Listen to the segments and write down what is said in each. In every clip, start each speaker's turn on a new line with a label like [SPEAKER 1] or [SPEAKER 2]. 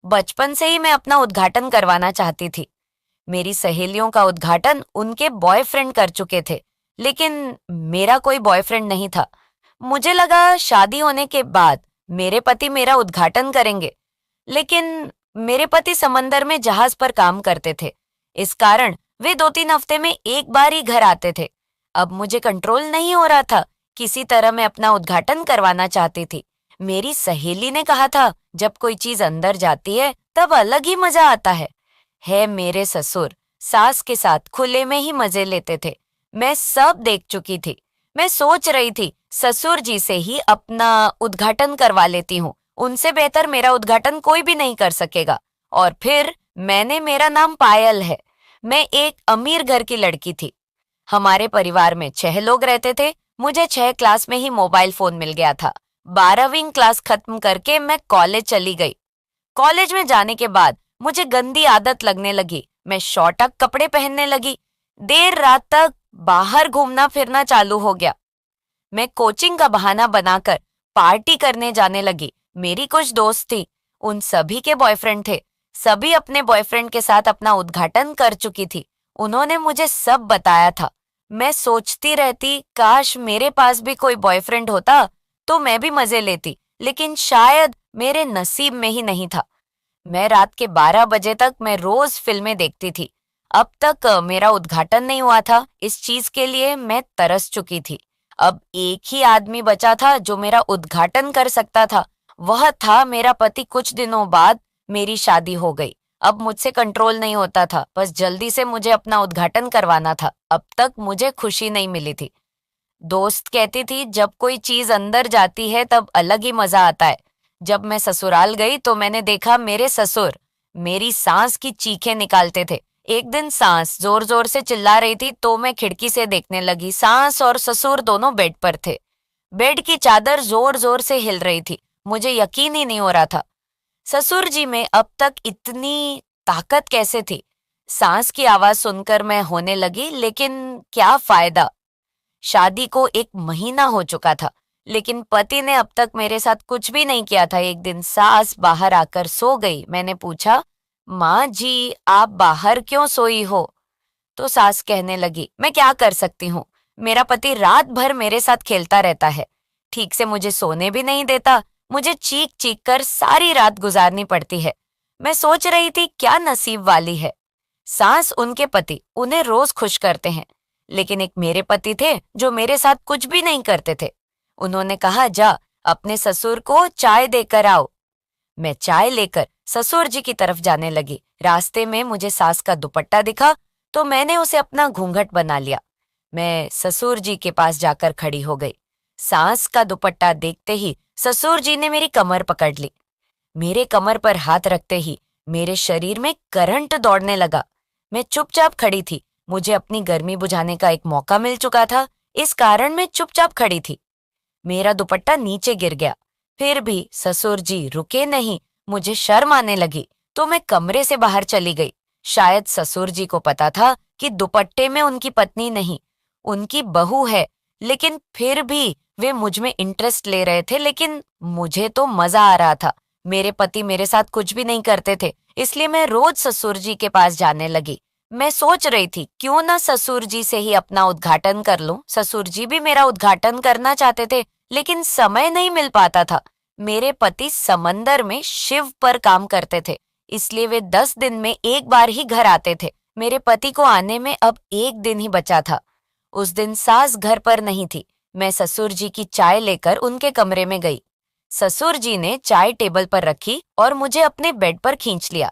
[SPEAKER 1] बचपन से ही मैं अपना उद्घाटन करवाना चाहती थी। मेरी सहेलियों का उद्घाटन उनके बॉयफ्रेंड कर चुके थे, लेकिन मेरा कोई बॉयफ्रेंड नहीं था। मुझे लगा शादी होने के बाद मेरे पति मेरा उद्घाटन करेंगे, लेकिन मेरे पति समंदर में जहाज पर काम करते थे। इस कारण वे 2-3 हफ्ते में एक बार ही घर आते थे। अब मुझे कंट्रोल नहीं हो रहा था। किसी तरह मैं अपना उद्घाटन करवाना चाहती थी। मेरी सहेली ने कहा था, जब कोई चीज अंदर जाती है तब अलग ही मजा आता है मेरे ससुर सास के साथ खुले में ही मजे लेते थे। मैं सब देख चुकी थी। मैं सोच रही थी ससुर जी से ही अपना उद्घाटन करवा लेती हूँ। उनसे बेहतर मेरा उद्घाटन कोई भी नहीं कर सकेगा। और फिर मेरा नाम पायल है। मैं एक अमीर घर की लड़की थी। हमारे परिवार में 6 लोग रहते थे। मुझे 6 क्लास में ही मोबाइल फोन मिल गया था। 12वीं क्लास खत्म करके मैं कॉलेज चली गई। कॉलेज में जाने के बाद मुझे गंदी आदत लगने लगी। मैं शॉर्टक कपड़े पहनने लगी। देर रात तक बाहर घूमना फिरना चालू हो गया। मैं कोचिंग का बहाना बनाकर पार्टी करने जाने लगी। मेरी कुछ दोस्त थी, उन सभी के बॉयफ्रेंड थे। सभी अपने बॉयफ्रेंड के साथ अपना उद्घाटन कर चुकी थी। उन्होंने मुझे सब बताया था। मैं सोचती रहती, काश मेरे पास भी कोई बॉयफ्रेंड होता तो मैं भी मजे लेती, लेकिन शायद मेरे नसीब में ही नहीं था। मैं रात के 12 बजे तक मैं रोज फिल्में देखती थी। अब तक मेरा उद्घाटन नहीं हुआ था। इस चीज के लिए मैं तरस चुकी थी। अब एक ही आदमी बचा था जो मेरा उद्घाटन कर सकता था। वह था मेरा पति। कुछ दिनों बाद मेरी शादी हो गई। अब मुझसे कंट्रोल नहीं होता था। बस जल्दी से मुझे अपना उद्घाटन करवाना था। अब तक मुझे खुशी नहीं मिली थी। दोस्त कहती थी, जब कोई चीज अंदर जाती है तब अलग ही मजा आता है। जब मैं ससुराल गई तो मैंने देखा मेरे ससुर मेरी सास की चीखें निकालते थे। एक दिन सास जोर जोर से चिल्ला रही थी तो मैं खिड़की से देखने लगी। सास और ससुर दोनों बेड पर थे। बेड की चादर जोर जोर से हिल रही थी। मुझे यकीन ही नहीं हो रहा था। ससुर जी में अब तक इतनी ताकत कैसे थी? सास की आवाज सुनकर मैं होने लगी, लेकिन क्या फायदा? शादी को 1 महीना हो चुका था, लेकिन पति ने अब तक मेरे साथ कुछ भी नहीं किया था। एक दिन सास बाहर आकर सो गई। मैंने पूछा, माँ जी, आप बाहर क्यों सोई हो? तो सास कहने लगी, मैं क्या कर सकती हूँ? मेरा पति रात भर मेरे साथ खेलता रहता है। ठीक से मुझे सोने भी नहीं देता। मुझे चीख चीख कर सारी रात गुजारनी पड़ती है। मैं सोच रही थी, क्या नसीब वाली है। सास उनके पति उन्हें रोज खुश करते हैं, लेकिन एक मेरे पति थे जो मेरे साथ कुछ भी नहीं करते थे। उन्होंने कहा, जा अपने ससुर को चाय देकर आओ। मैं चाय लेकर ससुर जी की तरफ जाने लगी। रास्ते में मुझे सास का दुपट्टा दिखा तो मैंने उसे अपना घूंघट बना लिया। मैं ससुर जी के पास जाकर खड़ी हो गई। सास का दुपट्टा देखते ही ससुर जी ने मेरी कमर पकड़ ली। मेरे कमर पर हाथ रखते ही मेरे शरीर में करंट दौड़ने लगा। मैं चुपचाप खड़ी थी। मुझे अपनी गर्मी बुझाने का एक मौका मिल चुका था। इस कारण मैं चुपचाप खड़ी थी। मेरा दुपट्टा नीचे गिर गया। फिर भी ससुर जी रुके नहीं। मुझे शर्म आने लगी तो मैं कमरे से बाहर चली गई। शायद ससुर जी को पता था कि दुपट्टे में उनकी पत्नी नहीं, उनकी बहू है, लेकिन फिर भी वे मुझ में इंटरेस्ट ले रहे थे। लेकिन मुझे तो मजा आ रहा था। मेरे पति मेरे साथ कुछ भी नहीं करते थे, इसलिए मैं रोज ससुर जी के पास जाने लगी। मैं सोच रही थी, क्यों ना ससुर जी से ही अपना उद्घाटन कर लूं। ससुर जी भी मेरा उद्घाटन करना चाहते थे, लेकिन समय नहीं मिल पाता था। मेरे पति समंदर में शिव पर काम करते थे, इसलिए वे 10 दिन में एक बार ही घर आते थे। मेरे पति को आने में अब 1 दिन ही बचा था। उस दिन सास घर पर नहीं थी। मैं ससुर जी की चाय लेकर उनके कमरे में गई। ससुर जी ने चाय टेबल पर रखी और मुझे अपने बेड पर खींच लिया।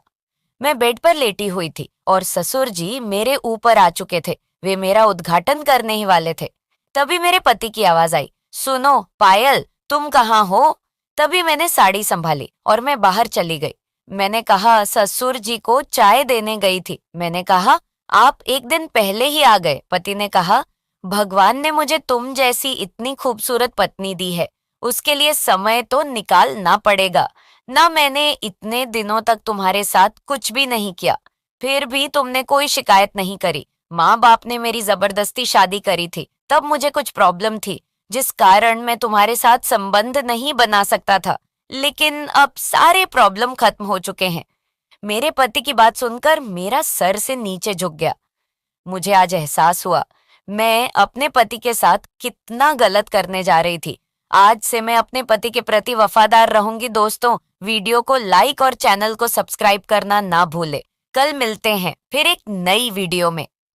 [SPEAKER 1] मैं बेड पर लेटी हुई थी और ससुर जी मेरे ऊपर आ चुके थे। वे मेरा उद्घाटन करने ही वाले थे। तभी मेरे पति की आवाज आई, सुनो पायल, तुम कहाँ हो? तभी मैंने साड़ी संभाली और मैं बाहर चली गई। मैंने कहा, ससुर जी को चाय देने गई थी। मैंने कहा, आप 1 दिन पहले ही आ गए। पति ने कहा, भगवान ने मुझे तुम जैसी इतनी खूबसूरत पत्नी दी है, उसके लिए समय तो निकालना पड़ेगा ना। मैंने इतने दिनों तक तुम्हारे साथ कुछ भी नहीं किया, फिर भी तुमने कोई शिकायत नहीं करी। माँ बाप ने मेरी जबरदस्ती शादी करी थी, तब मुझे कुछ प्रॉब्लम थी जिस कारण मैं तुम्हारे साथ संबंध नहीं बना सकता था। लेकिन अब सारे प्रॉब्लम खत्म हो चुके हैं। मेरे पति की बात सुनकर मेरा सर से नीचे झुक गया। मुझे आज एहसास हुआ मैं अपने पति के साथ कितना गलत करने जा रही थी। आज से मैं अपने पति के प्रति वफादार रहूंगी। दोस्तों, वीडियो को लाइक और चैनल को सब्सक्राइब करना ना भूले। कल मिलते हैं फिर एक नई वीडियो में।